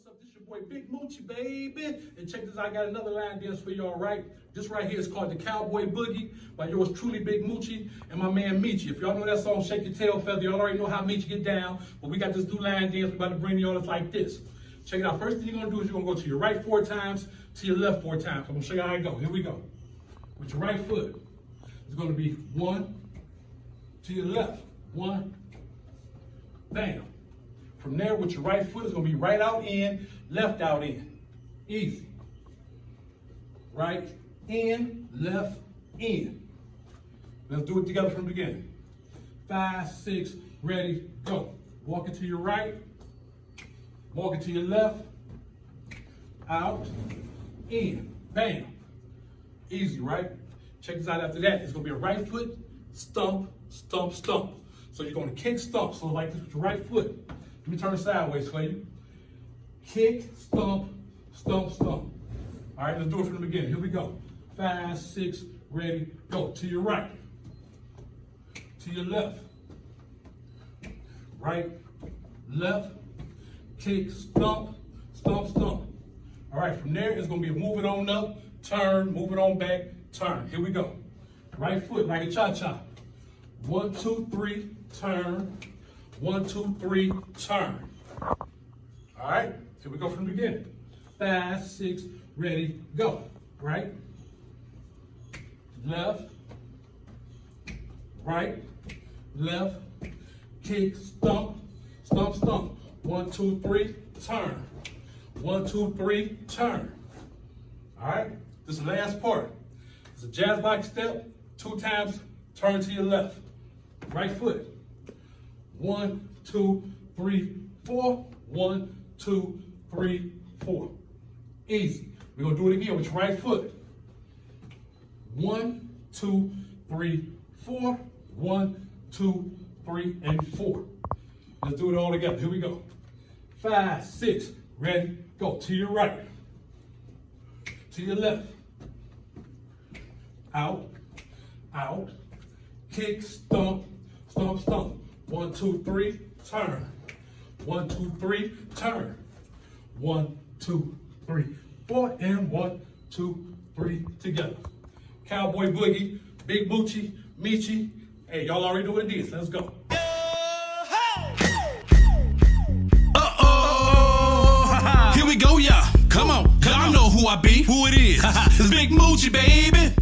up? This your boy Big Mucci, baby. And check this out, I got another line dance for y'all, right? This right here is called the CowBoy Boogie by yours truly, Big Mucci, and my man Meechie. If y'all know that song, Shake Your Tail Feather, y'all already know how Meechie get down. But we got this new line dance we about to bring y'all. It's like this. Check it out. First thing you're gonna do is you're gonna go to your right 4 times, to your left 4 times. I'm gonna show you how it go. Here we go. With your right foot, it's gonna be 1 to your left. 1, bam. From there, with your right foot, it's gonna be right out in, left out in. Easy. Right in, left in. Let's do it together from the beginning. 5, 6, ready, go. Walk it to your right, walk it to your left, out, in, bam. Easy, right? Check this out after that. It's gonna be a right foot, stump, stump, stump. So you're gonna kick, stump. So like this with your right foot. Let me turn it sideways for you. Kick, stump, stump, stump. All right, let's do it from the beginning. Here we go. 5, 6, ready, go. To your right, to your left, right, left, kick, stump, stump, stump. All right, from there, it's gonna be moving on up, turn, moving on back, turn. Here we go. Right foot, like a cha-cha. 1, 2, 3, turn. 1, 2, 3, turn. All right, here we go from the beginning. 5, 6, ready, go. Right, left, right, left, kick, stump, stump, stump. 1, 2, 3, turn. 1, 2, 3, turn. All right, this is the last part. It's a jazz box step, 2 times, turn to your left. Right foot. 1, 2, 3, 4. 1, 2, 3, 4. Easy. We're gonna do it again with your right foot. 1, 2, 3, 4. 1, 2, 3, and 4. Let's do it all together. Here we go. 5, 6, ready, go. To your right, to your left, out, out, kick, stump, stump, stump. 1, 2, 3, turn. 1, 2, 3, turn. 1, 2, 3, 4, and 1, 2, 3 together. CowBoy Boogie, Big Mucci, Meechie. Hey, y'all already know what it is. Let's go. Here we go, yeah. Come on, cause I know who I be. Who it is? It's Big Mucci, baby.